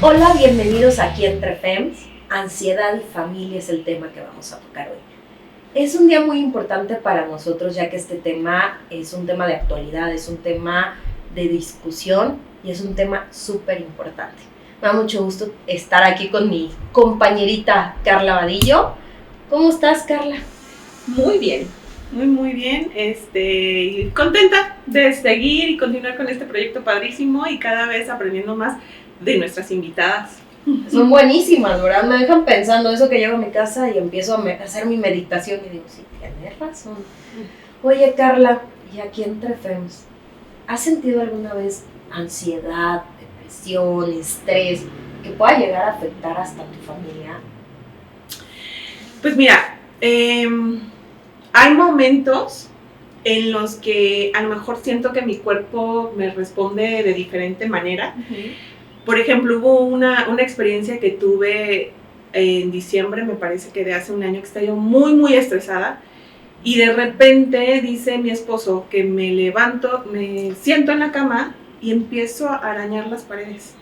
Hola, bienvenidos aquí Entre Fems. Ansiedad y familia es el tema que vamos a tocar hoy. Es un día muy importante para nosotros, ya que este tema es un tema de actualidad, es un tema de discusión y es un tema súper importante. Me da mucho gusto estar aquí con mi compañerita Carla Vadillo. ¿Cómo estás, Carla? Muy bien, muy bien. Contenta de seguir y continuar con este proyecto padrísimo y cada vez aprendiendo más de nuestras invitadas. Son buenísimas, ¿verdad? Me dejan pensando eso que llego a mi casa y empiezo a hacer mi meditación y digo, sí, tienes razón. Oye, Carla, y aquí Entre Fems, ¿has sentido alguna vez ansiedad, depresión, estrés que pueda llegar a afectar hasta tu familia? Pues mira, hay momentos en los que a lo mejor siento que mi cuerpo me responde de diferente manera. Por ejemplo, hubo una experiencia que tuve en diciembre, me parece que de hace un año, que estaba yo muy estresada. Y de repente dice mi esposo que me levanto, me siento en la cama y empiezo a arañar las paredes.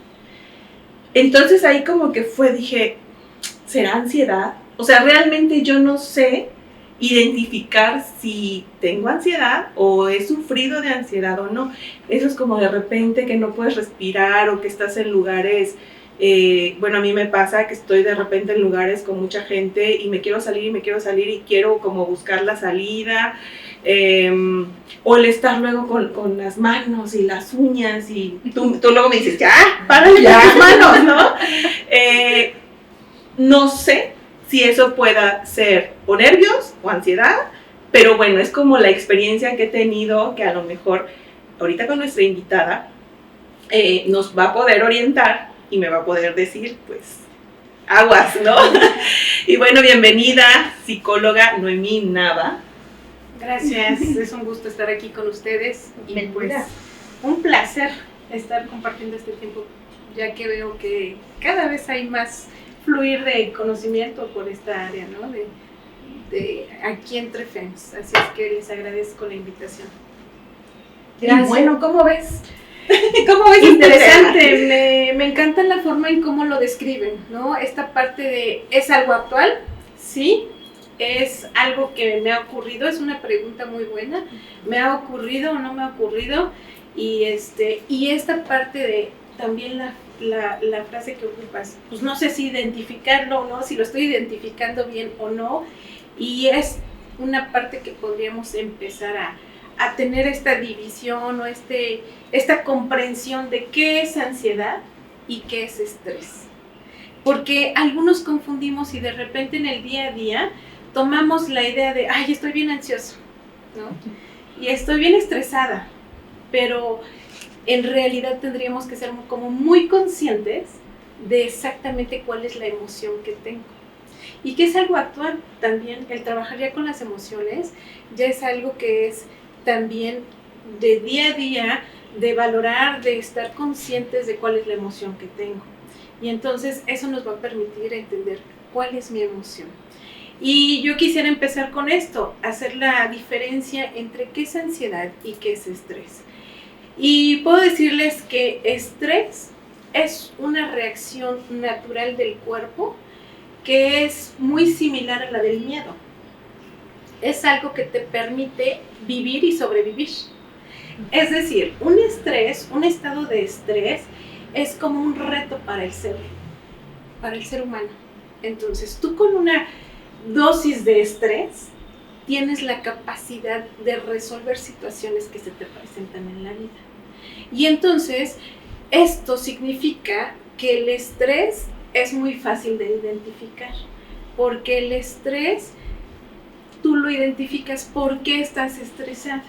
Entonces ahí como que dije, ¿será ansiedad? O sea, realmente yo no sé identificar si tengo ansiedad o he sufrido de ansiedad o no. Eso es como de repente que no puedes respirar o que estás en lugares, bueno, a mí me pasa que estoy de repente en lugares con mucha gente y me quiero salir y quiero como buscar la salida, o el estar luego con las manos y las uñas y tú luego me dices, ya, párale ya las manos, ¿no? No sé si eso pueda ser o nervios o ansiedad, pero bueno, es como la experiencia que he tenido, que a lo mejor ahorita con nuestra invitada nos va a poder orientar y me va a poder decir, pues, aguas, ¿no? Y bueno, bienvenida, psicóloga Noemí Nava. Gracias, es un gusto estar aquí con ustedes y pues un placer estar compartiendo este tiempo, ya que veo que cada vez hay más fluir de conocimiento por esta área, ¿no? De aquí Entre Fems, así es que les agradezco la invitación. Gracias. Y bueno, ¿cómo ves? ¿Cómo ves? Interesante, me encanta la forma en cómo lo describen, ¿no? Esta parte de, ¿es algo actual? Sí, es algo que me ha ocurrido, es una pregunta muy buena, ¿me ha ocurrido o no me ha ocurrido? Y esta parte de también la frase que ocupas, pues no sé si identificarlo o no, si lo estoy identificando bien o no, y es una parte que podríamos empezar a tener esta división o esta comprensión de qué es ansiedad y qué es estrés. Porque algunos confundimos y de repente en el día a día tomamos la idea de, ay, estoy bien ansioso, ¿no? Y estoy bien estresada, pero en realidad tendríamos que ser como muy conscientes de exactamente cuál es la emoción que tengo. Y que es algo actual también, el trabajar ya con las emociones, ya es algo que es también de día a día, de valorar, de estar conscientes de cuál es la emoción que tengo. Y entonces eso nos va a permitir entender cuál es mi emoción. Y yo quisiera empezar con esto, hacer la diferencia entre qué es ansiedad y qué es estrés. Y puedo decirles que estrés es una reacción natural del cuerpo que es muy similar a la del miedo. Es algo que te permite vivir y sobrevivir. Es decir, un estrés, un estado de estrés, es como un reto para el ser humano. Entonces, tú con una dosis de estrés tienes la capacidad de resolver situaciones que se te presentan en la vida. Y entonces, esto significa que el estrés es muy fácil de identificar, porque el estrés tú lo identificas por qué estás estresada.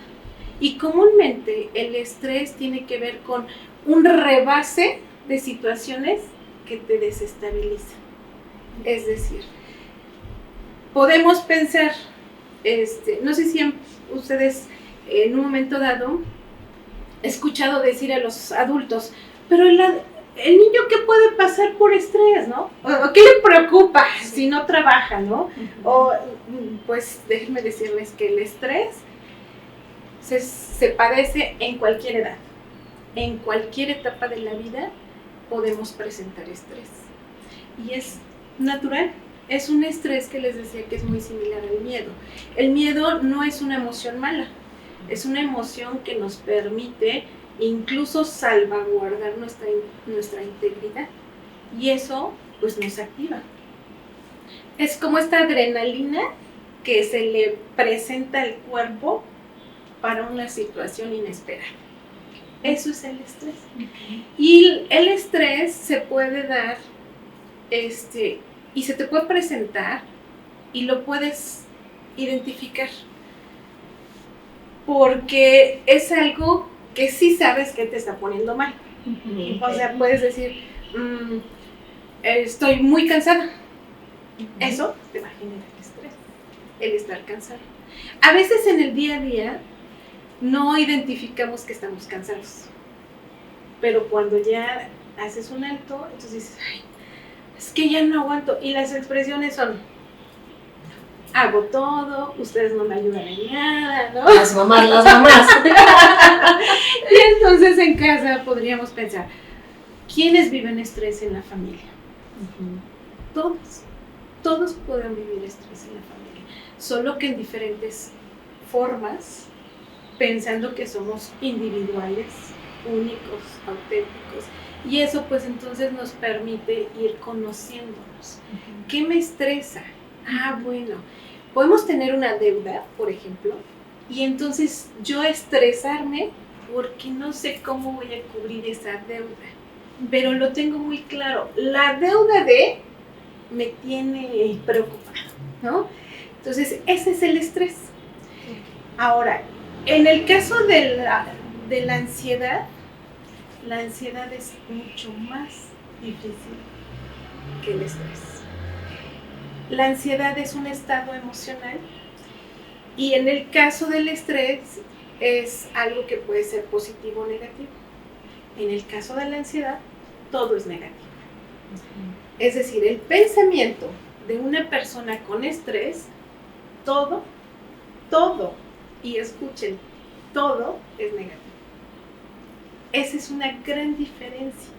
Y comúnmente el estrés tiene que ver con un rebase de situaciones que te desestabilizan. Es decir, podemos pensar, no sé si ustedes en un momento dado escuchado decir a los adultos, pero el niño, ¿qué puede pasar por estrés, no? ¿O qué le preocupa si no trabaja, no? O, pues, déjenme decirles que el estrés se padece en cualquier edad, en cualquier etapa de la vida, podemos presentar estrés. Y es natural. Es un estrés que les decía que es muy similar al miedo. El miedo no es una emoción mala, es una emoción que nos permite incluso salvaguardar nuestra integridad. Y eso pues nos activa. Es como esta adrenalina que se le presenta al cuerpo para una situación inesperada. Eso es el estrés. Y el estrés se puede dar y se te puede presentar y lo puedes identificar. Porque es algo que sí sabes que te está poniendo mal. O sea, puedes decir, estoy muy cansada. Eso te va a generar estrés, el estar cansado. A veces en el día a día no identificamos que estamos cansados. Pero cuando ya haces un alto, entonces dices, ay, es que ya no aguanto. Y las expresiones son, hago todo, ustedes no me ayudan en nada, ¿no? Las mamás. Y entonces en casa podríamos pensar, ¿quiénes viven estrés en la familia? Todos pueden vivir estrés en la familia, solo que en diferentes formas, pensando que somos individuales, únicos, auténticos. Y eso pues entonces nos permite ir conociéndonos. ¿Qué me estresa? Bueno, podemos tener una deuda, por ejemplo, y entonces yo estresarme porque no sé cómo voy a cubrir esa deuda, pero lo tengo muy claro. La deuda me tiene preocupada, ¿no? Entonces ese es el estrés. Ahora, en el caso de la ansiedad, la ansiedad es mucho más difícil que el estrés. La ansiedad es un estado emocional y en el caso del estrés es algo que puede ser positivo o negativo. En el caso de la ansiedad, todo es negativo. Es decir, el pensamiento de una persona con estrés, todo, y escuchen, todo es negativo. Esa es una gran diferencia.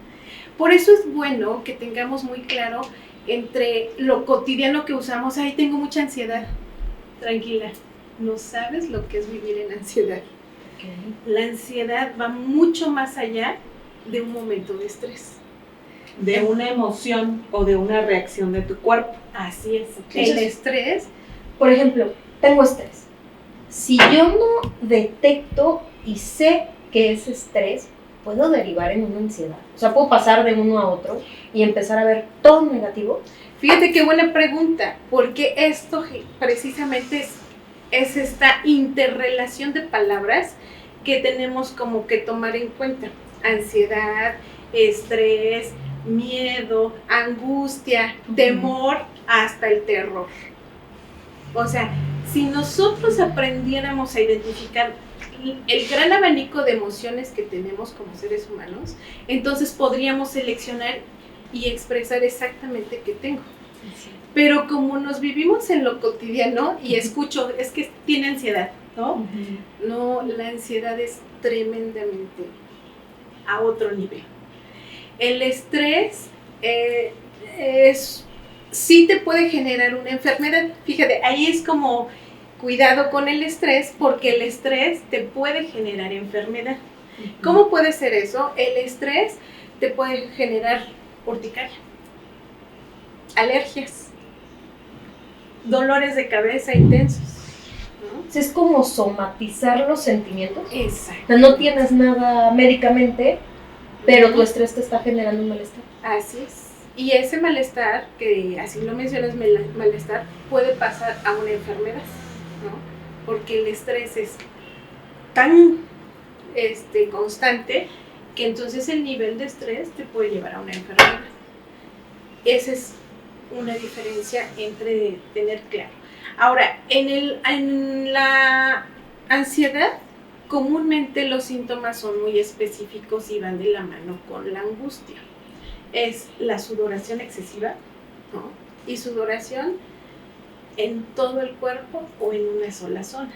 Por eso es bueno que tengamos muy claro entre lo cotidiano que usamos. Ay, tengo mucha ansiedad. Tranquila, no sabes lo que es vivir en ansiedad. La ansiedad va mucho más allá de un momento de estrés. De una emoción o de una reacción de tu cuerpo. Así es. El estrés, por ejemplo, tengo estrés. Si yo no detecto y sé que es estrés, puedo derivar en una ansiedad. O sea, puedo pasar de uno a otro y empezar a ver todo negativo. Fíjate qué buena pregunta, porque esto precisamente es esta interrelación de palabras que tenemos como que tomar en cuenta. Ansiedad, estrés, miedo, angustia, temor, hasta el terror. O sea, si nosotros aprendiéramos a identificar el gran abanico de emociones que tenemos como seres humanos, entonces podríamos seleccionar y expresar exactamente qué tengo. Sí. Pero como nos vivimos en lo cotidiano y escucho, es que tiene ansiedad, ¿no? No, la ansiedad es tremendamente a otro nivel. El estrés sí te puede generar una enfermedad. Fíjate, ahí es como cuidado con el estrés, porque el estrés te puede generar enfermedad. ¿Cómo puede ser eso? El estrés te puede generar urticaria, alergias, dolores de cabeza intensos, ¿no? Es como somatizar los sentimientos. Exacto. O sea, no tienes nada médicamente, pero tu estrés te está generando un malestar. Así es. Y ese malestar, que así lo mencionas, malestar, puede pasar a una enfermedad, ¿no? Porque el estrés es tan constante que entonces el nivel de estrés te puede llevar a una enfermedad. Esa es una diferencia entre tener claro. Ahora, en la ansiedad, comúnmente los síntomas son muy específicos y van de la mano con la angustia. Es la sudoración excesiva, ¿no? Y sudoración en todo el cuerpo o en una sola zona.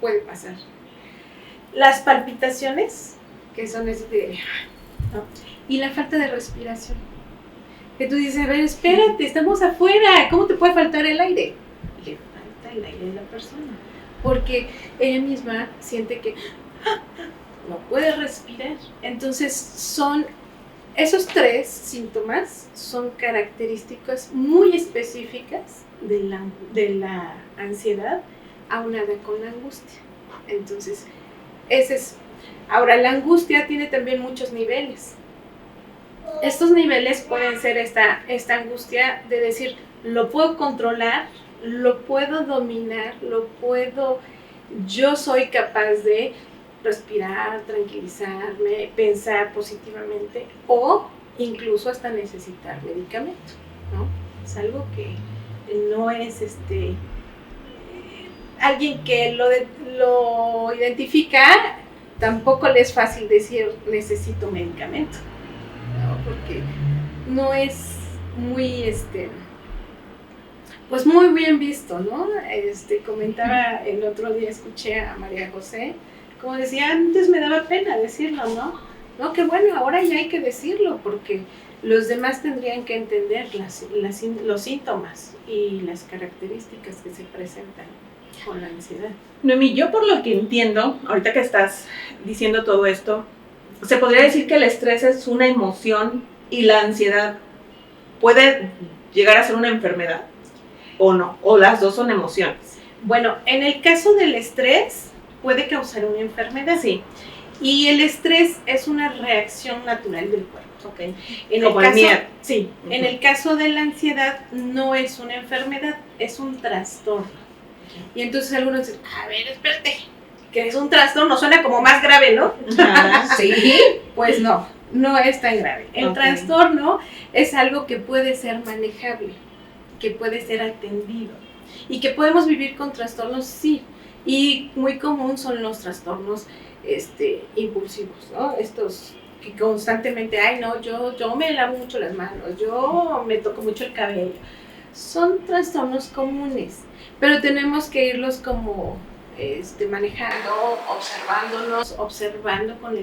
Puede pasar. Las palpitaciones, que son ¿no? Y la falta de respiración. Que tú dices, a ver, espérate, estamos afuera, ¿cómo te puede faltar el aire? Le falta el aire a la persona, porque ella misma siente que no puede respirar. Entonces esos 3 síntomas son características muy específicas de la ansiedad aunada con la angustia. Entonces, ahora la angustia tiene también muchos niveles. Estos niveles pueden ser esta angustia de decir, lo puedo controlar, lo puedo dominar, yo soy capaz de respirar, tranquilizarme, pensar positivamente o incluso hasta necesitar medicamento, ¿no? Es algo que no es alguien que lo identifica, tampoco le es fácil decir necesito medicamento, ¿no? Porque no es muy pues muy bien visto, ¿no? Comentaba el otro día, escuché a María José, como decía, antes me daba pena decirlo, ¿no? No, que bueno, ahora ya hay que decirlo, porque los demás tendrían que entender los síntomas y las características que se presentan con la ansiedad. Noemí, yo por lo que entiendo, ahorita que estás diciendo todo esto, se podría decir que el estrés es una emoción y la ansiedad puede llegar a ser una enfermedad, o no, o las dos son emociones. Bueno, en el caso del estrés puede causar una enfermedad, sí, y el estrés es una reacción natural del cuerpo. Okay. Como el miedo. Sí, en el caso de la ansiedad no es una enfermedad, es un trastorno. Y entonces algunos dicen, a ver, espérate, que es un trastorno, suena como más grave, ¿no? Sí. Pues no es tan grave. El trastorno es algo que puede ser manejable, que puede ser atendido y que podemos vivir con trastornos, sí. Y muy común son los trastornos impulsivos, ¿no? Estos que constantemente, ay no, yo me lavo mucho las manos, yo me toco mucho el cabello. Son trastornos comunes, pero tenemos que irlos como manejando, observando con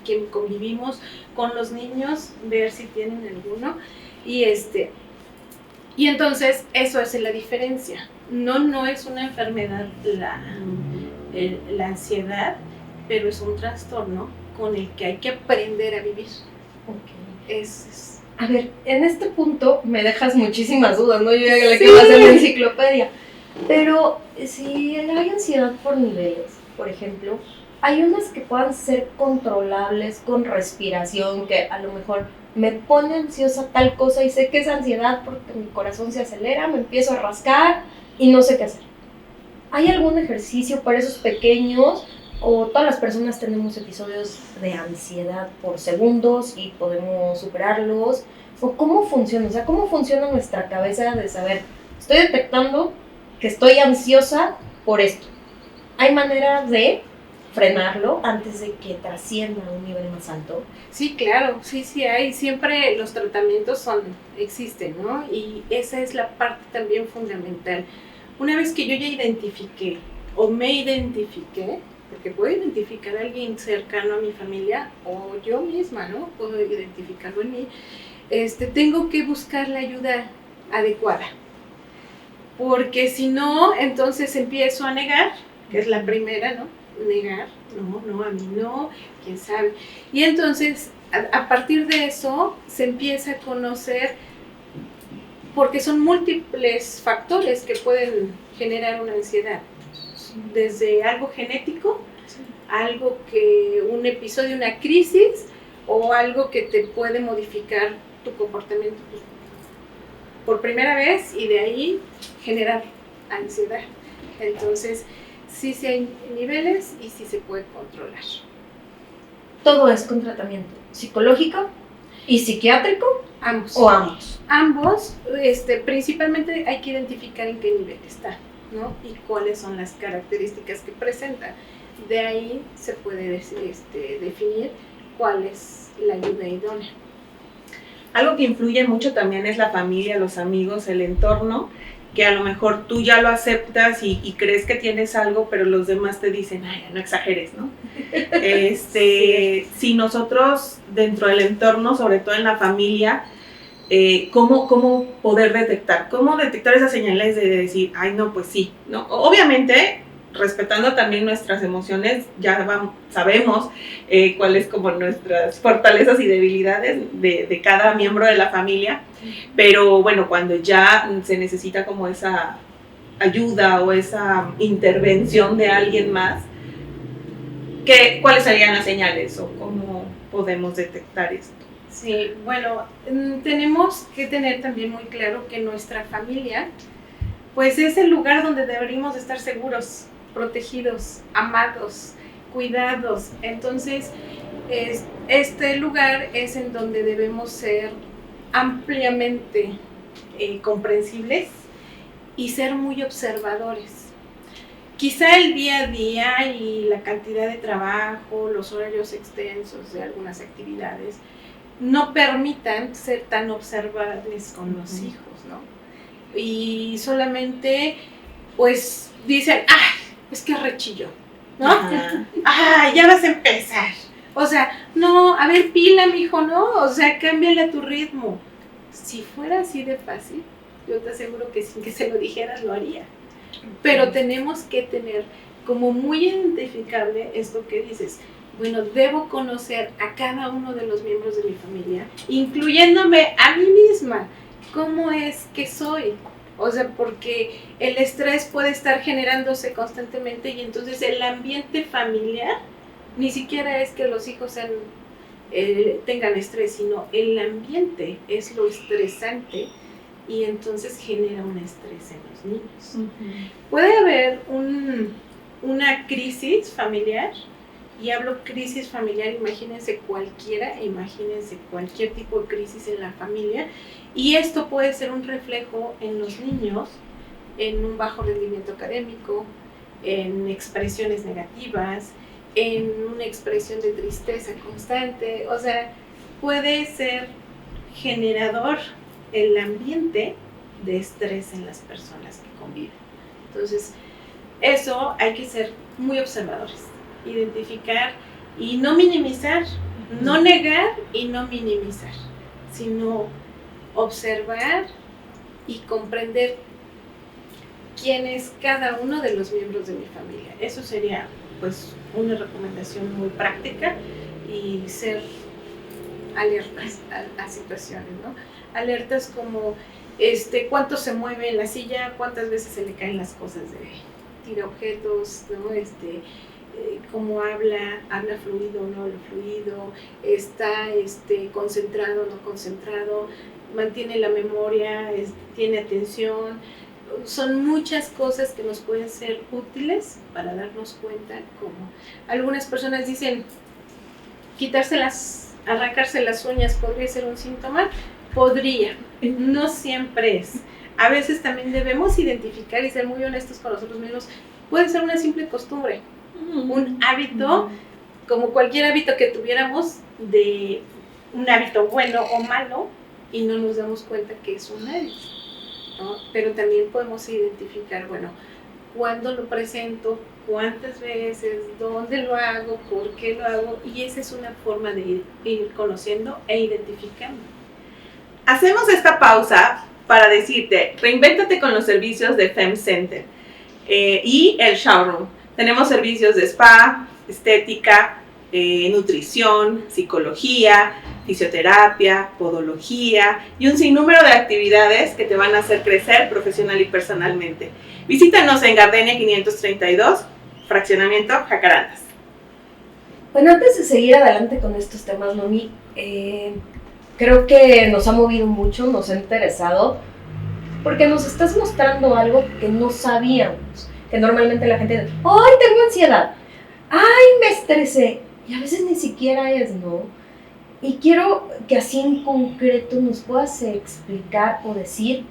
quien convivimos, con los niños, ver si tienen alguno, y entonces eso es la diferencia. No es una enfermedad la ansiedad, pero es un trastorno con el que hay que aprender a vivir. Okay. A ver, en este punto me dejas muchísimas dudas, ¿no? Yo ya le quiero hacer la enciclopedia. Pero si hay ansiedad por niveles, por ejemplo, hay unas que puedan ser controlables con respiración, que a lo mejor me pone ansiosa tal cosa y sé que es ansiedad porque mi corazón se acelera, me empiezo a rascar y no sé qué hacer. ¿Hay algún ejercicio para esos pequeños? ¿O todas las personas tenemos episodios de ansiedad por segundos y podemos superarlos? ¿O cómo funciona? O sea, ¿cómo funciona nuestra cabeza de saber, estoy detectando que estoy ansiosa por esto? ¿Hay manera de frenarlo antes de que trascienda a un nivel más alto? Sí, claro, sí hay. Siempre los tratamientos existen, ¿no? Y esa es la parte también fundamental. Una vez que yo ya identifiqué o me identifiqué, porque puedo identificar a alguien cercano a mi familia o yo misma, ¿no? Puedo identificarlo en mí. Tengo que buscar la ayuda adecuada. Porque si no, entonces empiezo a negar, que es la primera, ¿no? Negar, no, a mí no, quién sabe. Y entonces, a partir de eso, se empieza a conocer, porque son múltiples factores que pueden generar una ansiedad. Desde algo genético, algo un episodio, una crisis, o algo que te puede modificar tu comportamiento por primera vez y de ahí generar ansiedad. Entonces, sí hay niveles y sí se puede controlar. ¿Todo es con tratamiento psicológico y psiquiátrico? Ambos. ¿O ambos? Ambos, principalmente hay que identificar en qué nivel está, ¿no? Y cuáles son las características que presenta. De ahí se puede definir cuál es la ayuda idónea. Algo que influye mucho también es la familia, los amigos, el entorno, que a lo mejor tú ya lo aceptas y crees que tienes algo, pero los demás te dicen, ay, no exageres, ¿no? Sí. Si nosotros dentro del entorno, sobre todo en la familia, ¿cómo poder detectar? ¿Cómo detectar esas señales de decir, ay, no, pues sí, ¿no? Obviamente, respetando también nuestras emociones, ya sabemos cuáles como nuestras fortalezas y debilidades de cada miembro de la familia, pero bueno, cuando ya se necesita como esa ayuda o esa intervención de alguien más, ¿cuáles serían las señales o cómo podemos detectar esto? Sí, bueno, tenemos que tener también muy claro que nuestra familia, pues es el lugar donde deberíamos estar seguros, protegidos, amados, cuidados. Entonces, este lugar es en donde debemos ser ampliamente comprensibles y ser muy observadores. Quizá el día a día y la cantidad de trabajo, los horarios extensos de algunas actividades, no permitan ser tan observables con los hijos, ¿no? Y solamente, pues, dicen, ¡ay, es que rechillo! ¿No? ¡Ay, ya vas a empezar! O sea, no, a ver, pila, mijo, ¿no? O sea, cámbiale a tu ritmo. Si fuera así de fácil, yo te aseguro que sin que se lo dijeras lo haría. Pero tenemos que tener como muy identificable esto que dices. Bueno, debo conocer a cada uno de los miembros de mi familia, incluyéndome a mí misma. ¿Cómo es que soy? O sea, porque el estrés puede estar generándose constantemente y entonces el ambiente familiar ni siquiera es que los hijos tengan estrés, sino el ambiente es lo estresante y entonces genera un estrés en los niños. Puede haber una crisis familiar. Y hablo crisis familiar, imagínense cualquier tipo de crisis en la familia. Y esto puede ser un reflejo en los niños, en un bajo rendimiento académico, en expresiones negativas, en una expresión de tristeza constante. O sea, puede ser generador el ambiente de estrés en las personas que conviven. Entonces, eso hay que ser muy observadores. Identificar y no minimizar, no negar y no minimizar, sino observar y comprender quién es cada uno de los miembros de mi familia. Eso sería pues una recomendación muy práctica y ser alertas a situaciones, ¿no? Alertas como cuánto se mueve en la silla, cuántas veces se le caen las cosas de tira objetos, ¿no? Cómo habla fluido o no habla fluido, está concentrado o no concentrado, mantiene la memoria, tiene atención. Son muchas cosas que nos pueden ser útiles para darnos cuenta. Como algunas personas dicen, arrancarse las uñas podría ser un síntoma. Podría, no siempre es. A veces también debemos identificar y ser muy honestos con nosotros mismos. Puede ser una simple costumbre, un hábito, como cualquier hábito que tuviéramos, de un hábito bueno o malo, y no nos damos cuenta que es un hábito, ¿no? Pero también podemos identificar, bueno, cuándo lo presento, cuántas veces, dónde lo hago, por qué lo hago, y esa es una forma de ir conociendo e identificando. Hacemos esta pausa para decirte, reinvéntate con los servicios de Fem Center y el Showroom. Tenemos servicios de spa, estética, nutrición, psicología, fisioterapia, podología y un sinnúmero de actividades que te van a hacer crecer profesional y personalmente. Visítanos en Gardenia 532, Fraccionamiento Jacarandas. Bueno, antes de seguir adelante con estos temas, Nomi, creo que nos ha movido mucho, nos ha interesado, porque nos estás mostrando algo que no sabíamos, que normalmente la gente dice, ¡ay, tengo ansiedad! ¡Ay, me estresé! Y a veces ni siquiera es, ¿no? Y quiero que así en concreto nos puedas explicar o decir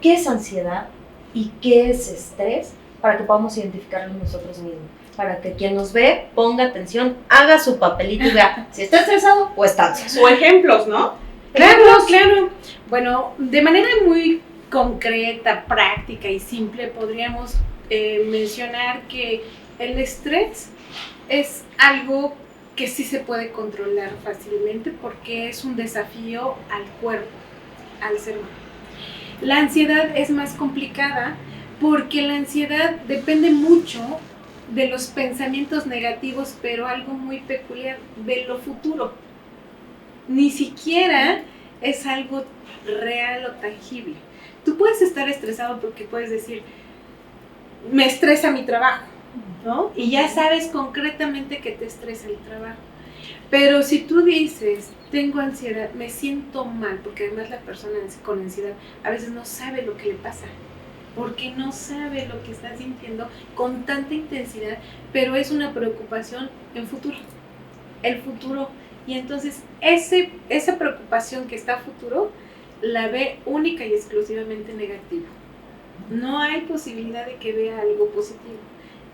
qué es ansiedad y qué es estrés, para que podamos identificarlo nosotros mismos. Para que quien nos ve ponga atención, haga su papelito y vea si está estresado o está ansioso. O ejemplos, ¿no? Claro. Bueno, de manera muy concreta, práctica y simple, podríamos mencionar que el estrés es algo que sí se puede controlar fácilmente porque es un desafío al cuerpo, al ser humano. La ansiedad es más complicada porque la ansiedad depende mucho de los pensamientos negativos, pero algo muy peculiar, de lo futuro. Ni siquiera es algo real o tangible. Tú puedes estar estresado porque puedes decir, me estresa mi trabajo, ¿no? Y ya sabes concretamente que te estresa el trabajo. Pero si tú dices, tengo ansiedad, me siento mal, porque además la persona con ansiedad a veces no sabe lo que le pasa, porque no sabe lo que está sintiendo con tanta intensidad, pero es una preocupación en futuro, el futuro. Y entonces esa preocupación que está a futuro la ve única y exclusivamente negativa. No hay posibilidad de que vea algo positivo.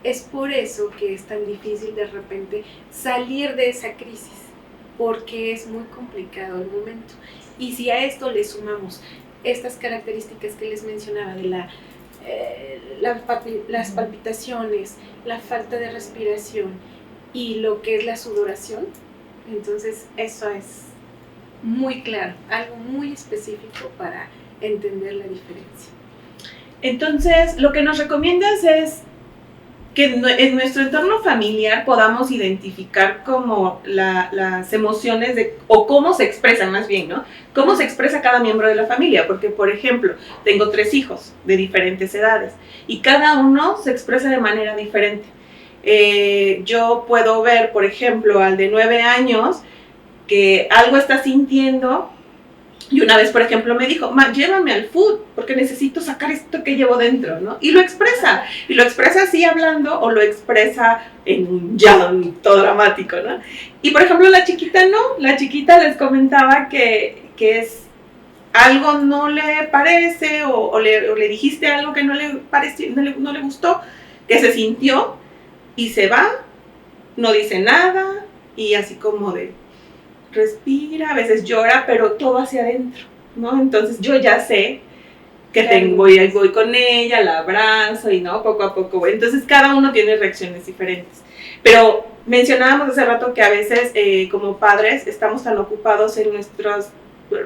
Es por eso que es tan difícil de repente salir de esa crisis, porque es muy complicado el momento. Y si a esto le sumamos estas características que les mencionaba de las palpitaciones, la falta de respiración y lo que es la sudoración, entonces eso es muy claro, algo muy específico para entender la diferencia. Entonces, lo que nos recomiendas es que en nuestro entorno familiar podamos identificar como las emociones o cómo se expresan más bien, ¿no? Cómo se expresa cada miembro de la familia, porque por ejemplo, tengo 3 hijos de diferentes edades y cada uno se expresa de manera diferente. Yo puedo ver, por ejemplo, al de 9 años que algo está sintiendo. Y una vez, por ejemplo, me dijo, llévame al food, porque necesito sacar esto que llevo dentro, ¿no? Y lo expresa así hablando, o lo expresa en un llanto dramático, ¿no? Y, por ejemplo, la chiquita no, la chiquita les comentaba que es algo no le parece, o le dijiste algo que no le pareció, no le gustó, que se sintió, y se va, no dice nada, y así como de... respira, a veces llora, pero todo hacia adentro, ¿no? Entonces yo ya sé que voy con ella, la abrazo y no, poco a poco voy. Entonces cada uno tiene reacciones diferentes. Pero mencionábamos hace rato que a veces como padres estamos tan ocupados en nuestros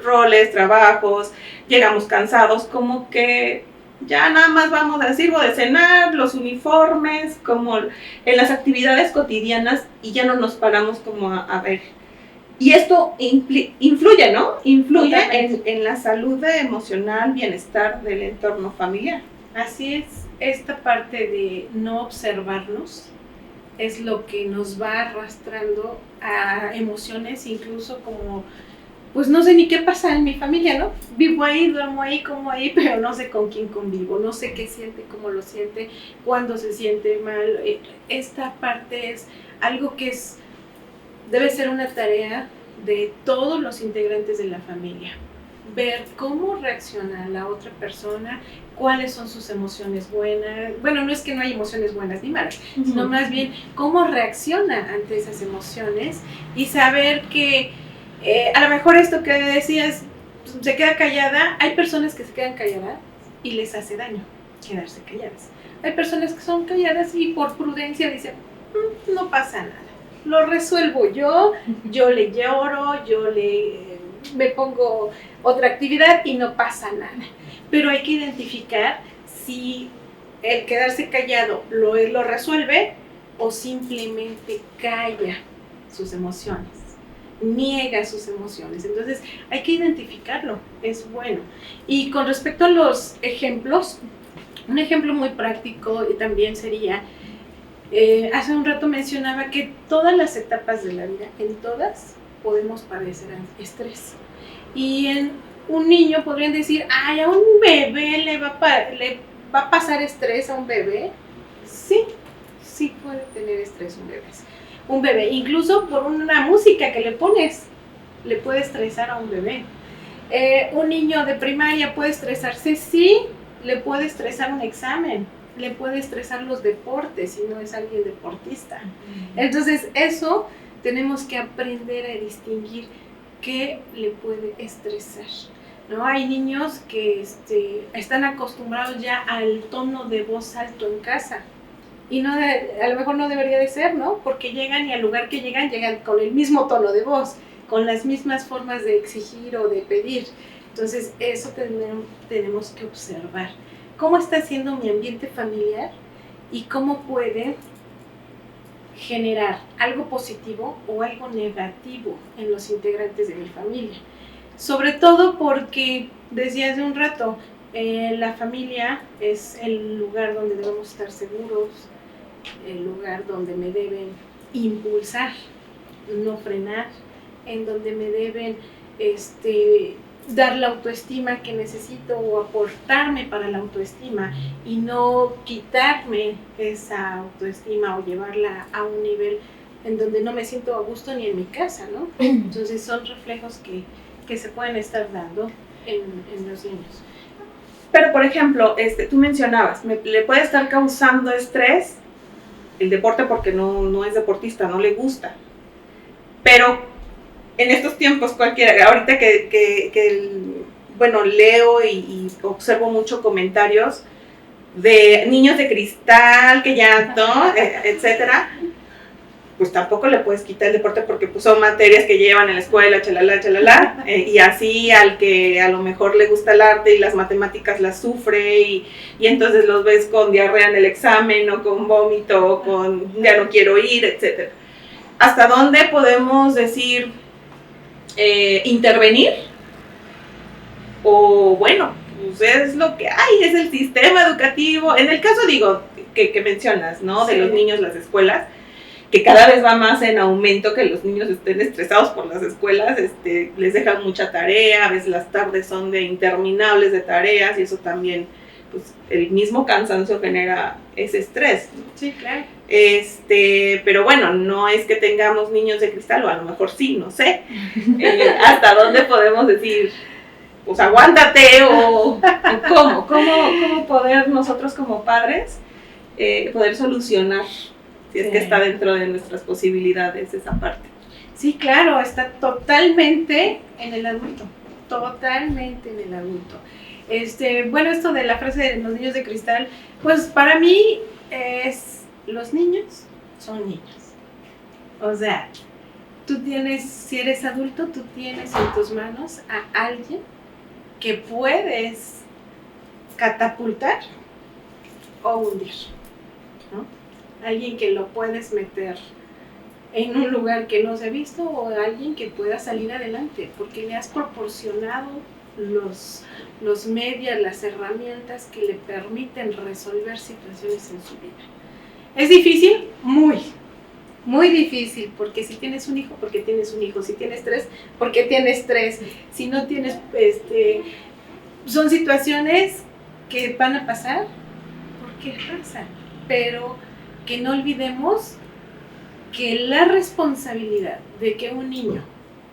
roles, trabajos, llegamos cansados, como que ya nada más vamos a sirvo de cenar, los uniformes, como en las actividades cotidianas y ya no nos paramos como a ver. Y esto influye, ¿no? Influye en la salud emocional, bienestar del entorno familiar. Así es, esta parte de no observarnos es lo que nos va arrastrando a emociones, incluso como, pues no sé ni qué pasa en mi familia, ¿no? Vivo ahí, duermo ahí, como ahí, pero no sé con quién convivo, no sé qué siente, cómo lo siente, cuándo se siente mal. Esta parte es algo que debe ser una tarea de todos los integrantes de la familia. Ver cómo reacciona la otra persona, cuáles son sus emociones buenas. Bueno, no es que no hay emociones buenas ni malas, sino más bien cómo reacciona ante esas emociones y saber que a lo mejor esto que decías, se queda callada. Hay personas que se quedan calladas y les hace daño quedarse calladas. Hay personas que son calladas y por prudencia dicen, no pasa nada. Lo resuelvo yo le lloro, me pongo otra actividad y no pasa nada. Pero hay que identificar si el quedarse callado lo resuelve o simplemente calla sus emociones, niega sus emociones. Entonces hay que identificarlo, es bueno. Y con respecto a los ejemplos, un ejemplo muy práctico también sería... hace un rato mencionaba que todas las etapas de la vida, en todas, podemos padecer estrés. Y en un niño podrían decir, ay, a un bebé le va a pasar estrés a un bebé. Sí puede tener estrés un bebé. Incluso por una música que le pones, le puede estresar a un bebé. Un niño de primaria puede estresarse, sí, le puede estresar un examen. Le puede estresar los deportes si no es alguien deportista. Entonces eso tenemos que aprender a distinguir qué le puede estresar. ¿no? Hay niños que están acostumbrados ya al tono de voz alto en casa. Y no a lo mejor no debería de ser, ¿no? Porque llegan y al lugar que llegan con el mismo tono de voz, con las mismas formas de exigir o de pedir. Entonces, eso tenemos que observar. ¿Cómo está siendo mi ambiente familiar? Y cómo puede generar algo positivo o algo negativo en los integrantes de mi familia. Sobre todo porque, decía hace un rato, la familia es el lugar donde debemos estar seguros, el lugar donde me deben impulsar, no frenar, en donde me deben dar la autoestima que necesito o aportarme para la autoestima y no quitarme esa autoestima o llevarla a un nivel en donde no me siento a gusto ni en mi casa, ¿no? Entonces son reflejos que se pueden estar dando en los niños. Pero, por ejemplo, tú mencionabas, le puede estar causando estrés el deporte porque no es deportista, no le gusta. Pero en estos tiempos cualquiera, ahorita bueno, leo y observo mucho comentarios de niños de cristal que ya, ¿no? Etcétera, pues tampoco le puedes quitar el deporte porque pues, son materias que llevan en la escuela, chalala, y así al que a lo mejor le gusta el arte y las matemáticas las sufre y entonces los ves con diarrea en el examen o con vómito o con ya no quiero ir, etcétera. ¿Hasta dónde podemos decir intervenir? O bueno, pues es lo que hay, es el sistema educativo. En el caso, digo, que mencionas, ¿no? De los niños, las escuelas, que cada vez va más en aumento que los niños estén estresados por las escuelas, les dejan mucha tarea, a veces las tardes son de interminables de tareas y eso también, pues el mismo cansancio genera ese estrés, ¿no? Sí, claro. Pero bueno, no es que tengamos niños de cristal, o a lo mejor sí, no sé, hasta dónde podemos decir, pues aguántate, o cómo poder nosotros como padres poder solucionar, si es que está dentro de nuestras posibilidades esa parte. Sí, claro, está totalmente en el adulto, totalmente en el adulto. Bueno, esto de la frase de los niños de cristal, pues para mí los niños son niños. O sea, si eres adulto, tú tienes en tus manos a alguien que puedes catapultar o hundir, ¿no? Alguien que lo puedes meter en un lugar que no se ha visto o alguien que pueda salir adelante porque le has proporcionado los medios, las herramientas que le permiten resolver situaciones en su vida. ¿Es difícil? Muy difícil, porque si tienes un hijo, porque tienes un hijo, si tienes tres, porque tienes tres, si no tienes, son situaciones que van a pasar porque pasan, pero que no olvidemos que la responsabilidad de que un niño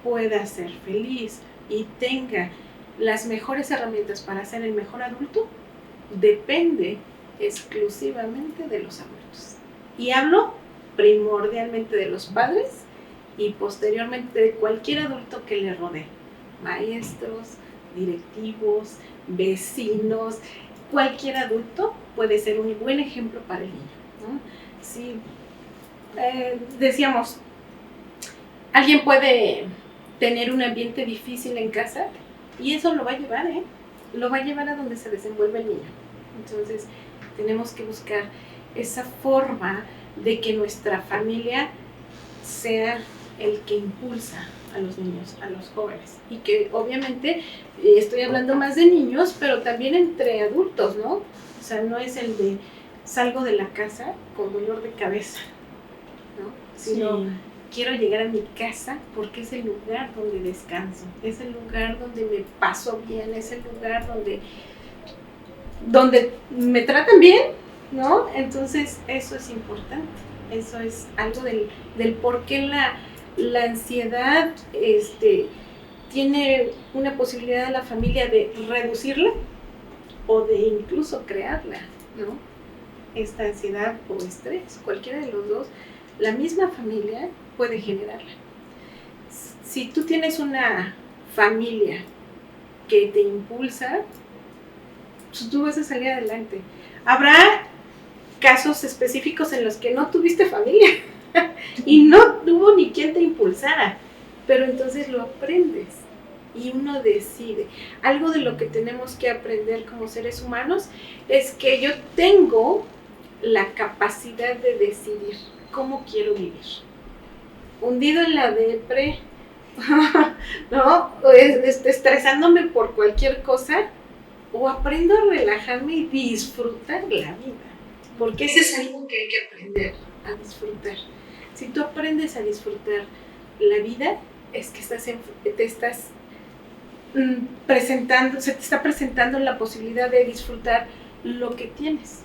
pueda ser feliz y tenga las mejores herramientas para ser el mejor adulto depende exclusivamente de los adultos. Y hablo primordialmente de los padres y posteriormente de cualquier adulto que le rodee, maestros, directivos, vecinos, cualquier adulto puede ser un buen ejemplo para el niño, ¿no? Sí, decíamos, alguien puede tener un ambiente difícil en casa y eso lo va a llevar, lo va a llevar a donde se desenvuelve el niño. Entonces tenemos que buscar esa forma de que nuestra familia sea el que impulsa a los niños, a los jóvenes, y que obviamente estoy hablando más de niños, pero también entre adultos, ¿no? O sea, no es el de salgo de la casa con dolor de cabeza, ¿no? Sino quiero llegar a mi casa porque es el lugar donde descanso, es el lugar donde me paso bien, es el lugar donde me tratan bien, ¿no? Entonces eso es importante, eso es algo del por qué la ansiedad tiene una posibilidad de la familia de reducirla o de incluso crearla, ¿no? Esta ansiedad o estrés, cualquiera de los dos, la misma familia puede generarla. Si tú tienes una familia que te impulsa, pues tú vas a salir adelante. Habrá casos específicos en los que no tuviste familia y no hubo ni quien te impulsara, pero entonces lo aprendes y uno decide. Algo de lo que tenemos que aprender como seres humanos es que yo tengo la capacidad de decidir cómo quiero vivir. Hundido en la depre, ¿no? Estresándome por cualquier cosa, o aprendo a relajarme y disfrutar la vida, porque eso es algo que hay que aprender a disfrutar. Si tú aprendes a disfrutar la vida, es que te estás presentando, se te está presentando la posibilidad de disfrutar lo que tienes.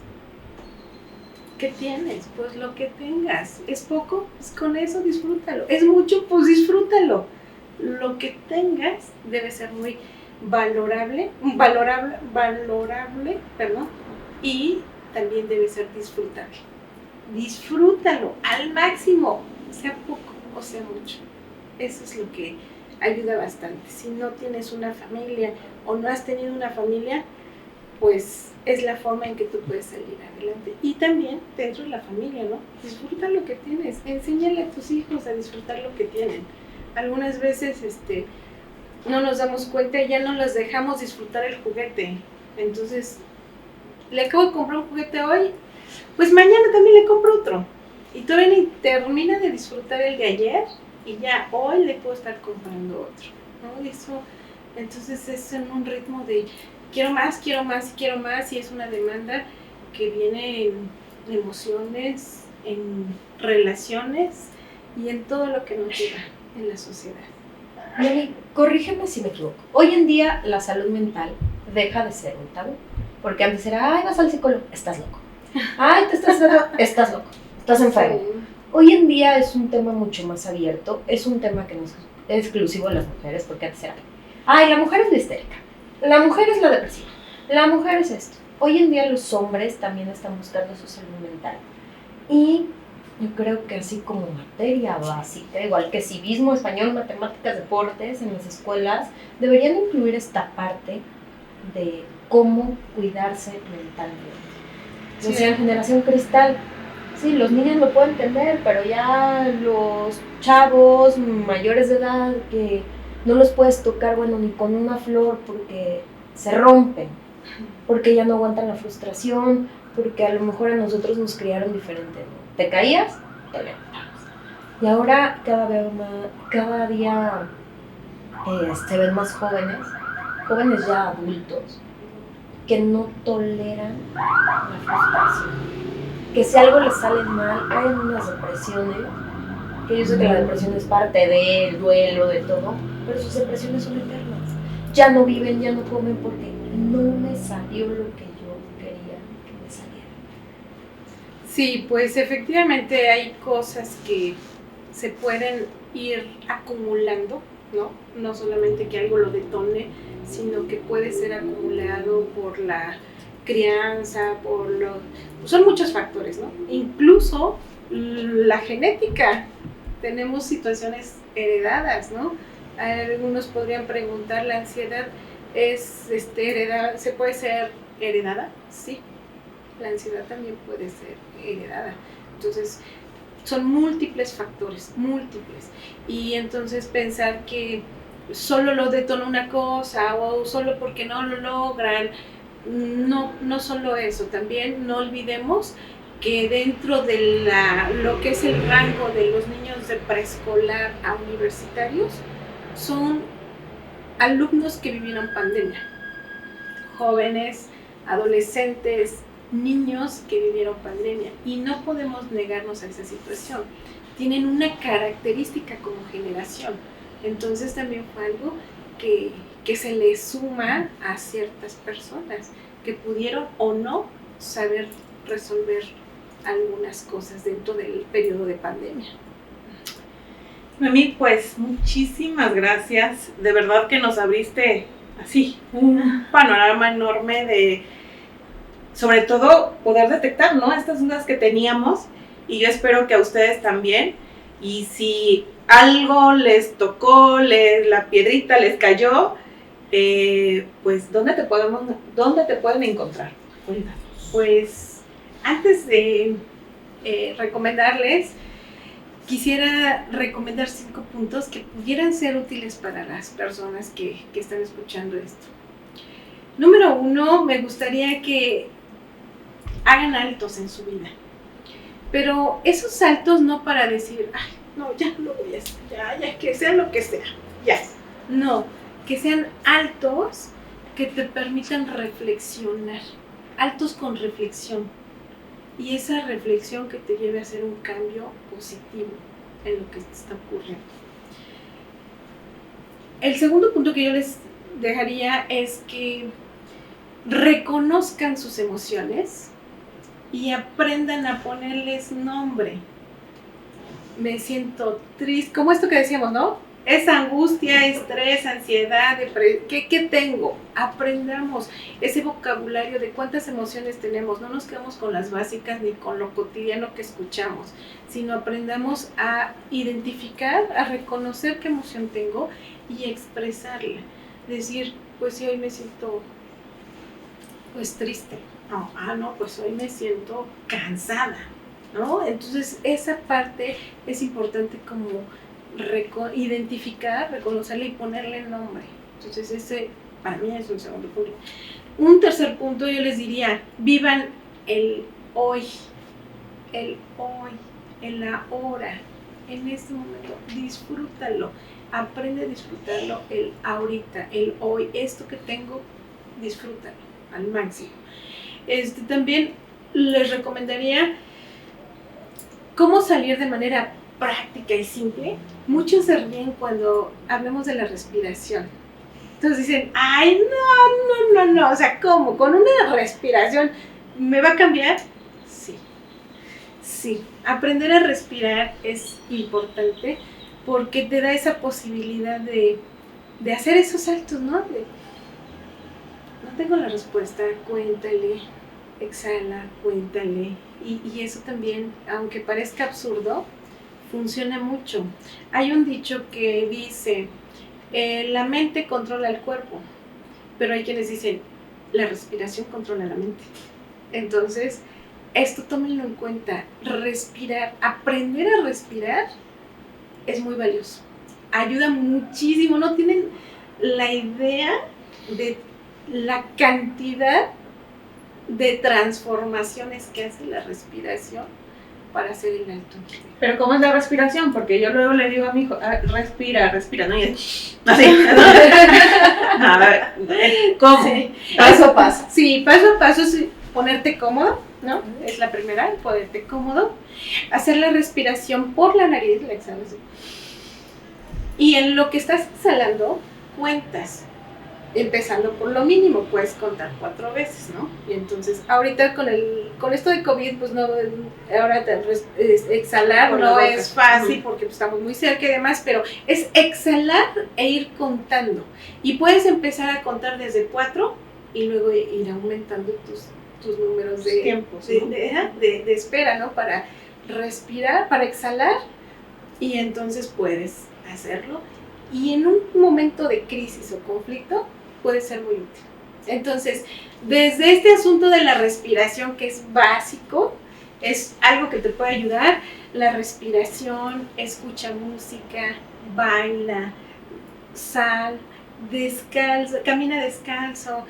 ¿Qué tienes? Pues lo que tengas. ¿Es poco? Pues con eso disfrútalo. ¿Es mucho? Pues disfrútalo. Lo que tengas debe ser muy valorable, y también debe ser disfrutable. Disfrútalo al máximo, sea poco o sea mucho. Eso es lo que ayuda bastante. Si no tienes una familia o no has tenido una familia, pues es la forma en que tú puedes salir adelante. Y también dentro de la familia, ¿no? Disfruta lo que tienes, enséñale a tus hijos a disfrutar lo que tienen. Algunas veces no nos damos cuenta y ya no les dejamos disfrutar el juguete. Entonces, le acabo de comprar un juguete hoy, pues mañana también le compro otro. Y todavía ni termina de disfrutar el de ayer y ya hoy le puedo estar comprando otro, ¿no? Y eso, entonces es en un ritmo de quiero más y quiero más, y es una demanda que viene en emociones, en relaciones y en todo lo que nos lleva en la sociedad. Nelly, corrígeme si me equivoco. Hoy en día la salud mental deja de ser un tabú, porque antes era, ay, vas al psicólogo, estás loco. Ay, te estás loco, estás loco, estás enfermo. Sí. Hoy en día es un tema mucho más abierto, es un tema que no es exclusivo de las mujeres, porque antes era, ay, la mujer es la histérica, la mujer es la depresiva, la mujer es esto. Hoy en día los hombres también están buscando su salud mental. Y yo creo que así como materia básica, igual que civismo, español, matemáticas, deportes, en las escuelas, deberían incluir esta parte de cómo cuidarse mentalmente. Sí. O sea, en Generación Cristal, sí, los niños lo pueden entender, pero ya los chavos mayores de edad que no los puedes tocar, bueno, ni con una flor porque se rompen, porque ya no aguantan la frustración, porque a lo mejor a nosotros nos criaron diferente, ¿no? Te caías, te levantabas. Y ahora cada día se ven más jóvenes ya adultos, que no toleran la frustración. Que si algo les sale mal, hay unas depresiones, que yo sé que la depresión es parte del duelo, de todo, pero sus depresiones son eternas. Ya no viven, ya no comen porque no me salió lo que yo quería que me saliera. Sí, pues efectivamente hay cosas que se pueden ir acumulando, ¿no? No solamente que algo lo detone, sino que puede ser acumulado por la crianza, son muchos factores, ¿no? Incluso la genética. Tenemos situaciones heredadas, ¿no? Algunos podrían preguntar, ¿la ansiedad es heredada? ¿Se puede ser heredada? Sí. La ansiedad también puede ser heredada. Entonces, son múltiples factores, múltiples. Y entonces pensar que solo lo detona una cosa o solo porque no lo logran, no solo eso. También no olvidemos que dentro de lo que es el rango de los niños de preescolar a universitarios, son alumnos que vivieron pandemia, jóvenes, adolescentes, niños que vivieron pandemia, y no podemos negarnos a esa situación. Tienen una característica como generación, entonces también fue algo que se le suma a ciertas personas que pudieron o no saber resolver algunas cosas dentro del periodo de pandemia. Mami, pues muchísimas gracias, de verdad que nos abriste así un panorama enorme de, sobre todo, poder detectar, ¿no?, estas dudas que teníamos, y yo espero que a ustedes también. Y si algo les tocó, la piedrita les cayó, pues, ¿dónde te pueden encontrar? Cuéntanos. Pues antes de recomendarles, quisiera recomendar 5 puntos que pudieran ser útiles para las personas que están escuchando esto. Número 1, me gustaría que hagan altos en su vida. Pero esos saltos no para decir, ay, no, ya no lo voy a hacer, ya, que sea lo que sea, ya. No, que sean altos que te permitan reflexionar, altos con reflexión. Y esa reflexión que te lleve a hacer un cambio positivo en lo que te está ocurriendo. El segundo punto que yo les dejaría es que reconozcan sus emociones y aprendan a ponerles nombre. Me siento triste, como esto que decíamos, ¿no? Esa angustia, estrés, ansiedad, depresión, ¿qué tengo? Aprendamos ese vocabulario de cuántas emociones tenemos. No nos quedamos con las básicas ni con lo cotidiano que escuchamos, sino aprendamos a identificar, a reconocer qué emoción tengo y expresarla. Decir, pues si hoy me siento pues triste. No, pues hoy me siento cansada, ¿no? Entonces esa parte es importante como identificar, reconocerle y ponerle nombre. Entonces ese para mí es un segundo punto. Un tercer punto yo les diría, vivan el hoy, en la hora, en este momento, disfrútalo, aprende a disfrutarlo el ahorita, el hoy, esto que tengo, disfrútalo al máximo. También les recomendaría cómo salir de manera práctica y simple. Muchos se ríen cuando hablamos de la respiración. Entonces dicen, ay, no, o sea, ¿cómo? ¿Con una respiración me va a cambiar? Sí, aprender a respirar es importante porque te da esa posibilidad de hacer esos saltos, ¿no? No tengo la respuesta, cuéntale, exhala, cuéntale. Y eso también, aunque parezca absurdo, funciona mucho. Hay un dicho que dice, la mente controla el cuerpo, pero hay quienes dicen, la respiración controla la mente. Entonces, esto tómenlo en cuenta, respirar, aprender a respirar es muy valioso. Ayuda muchísimo, no tienen la idea de la cantidad de transformaciones que hace la respiración para hacer el alto. Pero ¿cómo es la respiración? Porque yo luego le digo a mi hijo, respira, ¿no? Y así. A ver, ¿cómo? Sí, paso a paso. Sí, paso a paso es ponerte cómodo, ¿no? Es la primera, ponerte cómodo. Hacer la respiración por la nariz, la exhalación. Y en lo que estás exhalando, cuentas. Empezando por lo mínimo, puedes contar 4 veces, ¿no? Y entonces, ahorita con esto de COVID, pues no, ahora exhalar no es fácil porque pues, estamos muy cerca y demás, pero es exhalar e ir contando. Y puedes empezar a contar desde 4 y luego ir aumentando tus números de tiempos, ¿no? de espera, ¿no? Para respirar, para exhalar, y entonces puedes hacerlo. Y en un momento de crisis o conflicto, puede ser muy útil. Entonces, desde este asunto de la respiración, que es básico, es algo que te puede ayudar, la respiración, escucha música, baila, sal, descalzo, camina descalzo,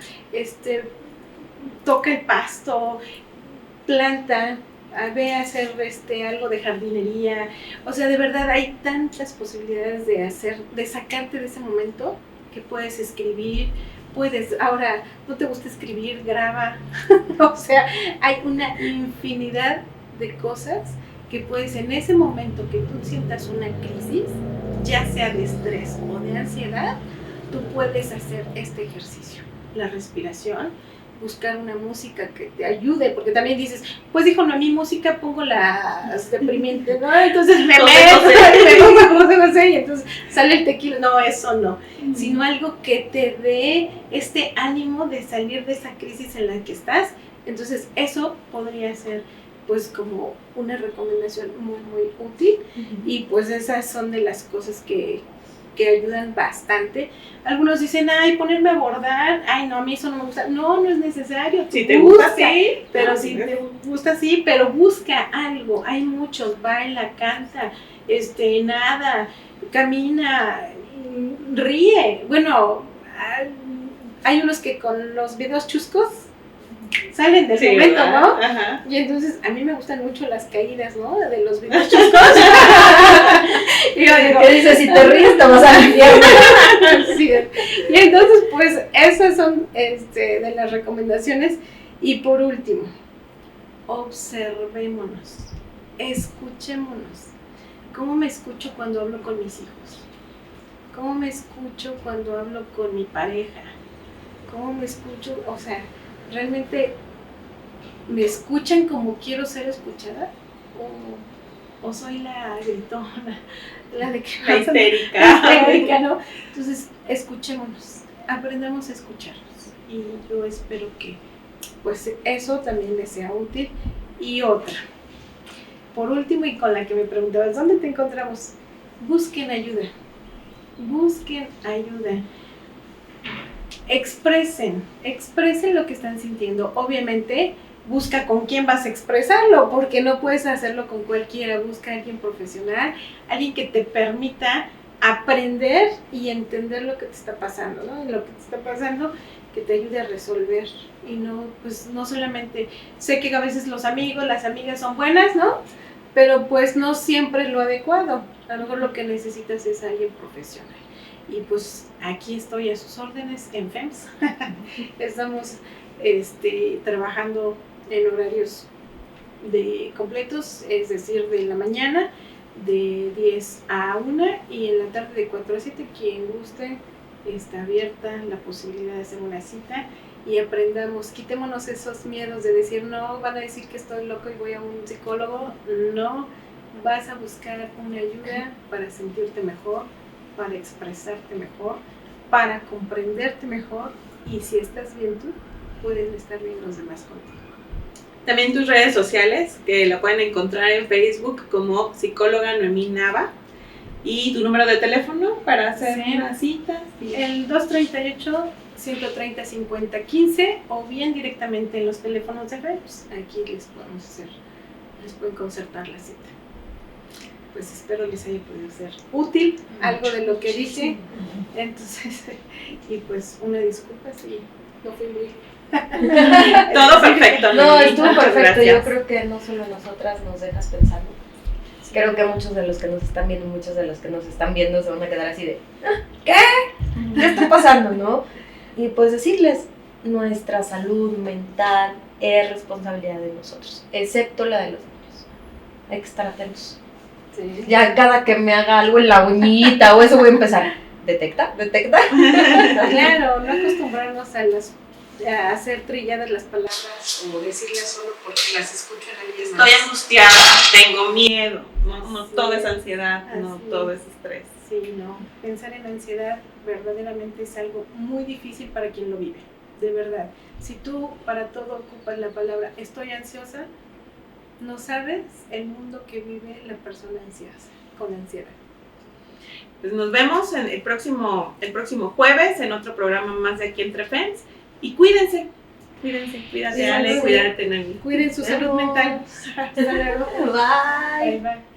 toca el pasto, planta, ve a hacer algo de jardinería. O sea, de verdad hay tantas posibilidades de sacarte de ese momento, que puedes escribir, ahora, ¿no te gusta escribir? Graba. O sea, hay una infinidad de cosas que puedes, en ese momento que tú sientas una crisis, ya sea de estrés o de ansiedad, tú puedes hacer este ejercicio, la respiración, buscar una música que te ayude, porque también dices, pues hijo, no, a mi música pongo las deprimente, ¿no? Entonces me pongo y entonces sale el tequila. No, eso no, sino algo que te dé este ánimo de salir de esa crisis en la que estás. Entonces eso podría ser pues como una recomendación muy, muy útil. Y pues esas son de las cosas que que ayudan bastante. Algunos dicen, ay, ponerme a bordar, ay, no, a mí eso no me gusta. No, no es necesario. Si te gusta, sí. Pero si te gusta, sí, pero busca algo. Hay muchos, baila, canta, nada, camina, ríe. Bueno, hay unos que con los videos chuscos salen del momento, ¿verdad? ¿No? Ajá. Y entonces a mí me gustan mucho las caídas, ¿no? De los videos chuscos. Y yo digo, ¿qué dices? Si te ríes te vas al infierno. Sí. Y entonces, pues, esas son de las recomendaciones. Y por último, observémonos, escuchémonos. ¿Cómo me escucho cuando hablo con mis hijos? ¿Cómo me escucho cuando hablo con mi pareja? ¿Cómo me escucho? O sea, ¿realmente me escuchan como quiero ser escuchada? ¿O soy la gritona? La de que la histérica, ¿no? Entonces, escuchémonos, aprendamos a escucharnos. Y yo espero que pues eso también les sea útil. Y otra, por último, y con la que me preguntabas, ¿dónde te encontramos? Busquen ayuda. Busquen ayuda. Expresen lo que están sintiendo. Obviamente, busca con quién vas a expresarlo, porque no puedes hacerlo con cualquiera. Busca a alguien profesional, alguien que te permita aprender y entender lo que te está pasando, ¿no? Lo que te está pasando, que te ayude a resolver. Y no, pues no solamente, sé que a veces los amigos, las amigas son buenas, ¿no? Pero pues no siempre es lo adecuado. A lo mejor lo que necesitas es alguien profesional. Y pues aquí estoy a sus órdenes en FEMS. Estamos trabajando en horarios completos, es decir, de la mañana de 10 a 1 y en la tarde de 4 a 7. Quien guste, está abierta la posibilidad de hacer una cita y aprendamos, quitémonos esos miedos de decir, no, van a decir que estoy loco y voy a un psicólogo. No, vas a buscar una ayuda para sentirte mejor, para expresarte mejor, para comprenderte mejor, y si estás bien tú, pueden estar bien los demás contigo. También tus redes sociales, que la pueden encontrar en Facebook como psicóloga Noemí Nava, y tu número de teléfono para hacer una cita. El 238-130-5015, o bien directamente en los teléfonos de FEMS. Aquí les pueden concertar la cita. Pues espero les haya podido ser útil algo de lo que dije. Entonces, y pues una disculpa si no fui muy... Todo perfecto. No, estuvo perfecto. Gracias. Yo creo que no solo nosotras nos dejas pensando. Creo que muchos de los que nos están viendo, muchos de los que nos están viendo se van a quedar así de ¿qué? ¿Qué está pasando, no? Y pues decirles, nuestra salud mental es responsabilidad de nosotros, excepto la de los niños. Hay que estar atentos. Sí. Ya cada que me haga algo en la uñita o eso voy a empezar. ¿Detecta? Claro, no acostumbrarnos a hacer trilladas las palabras o decirlas solo porque las escuchan alguien más. Estoy angustiada, tengo miedo. No todo es ansiedad, no todo es estrés. Sí, no. Pensar en ansiedad verdaderamente es algo muy difícil para quien lo vive. De verdad. Si tú para todo ocupas la palabra estoy ansiosa, no sabes el mundo que vive la persona ansiosa, con ansiedad. Pues nos vemos en el próximo jueves en otro programa más de aquí entre FEMS. Y cuídense, cuídate Ale, cuídate Noemí. Cuiden su salud mental. Hasta luego. Bye. Bye.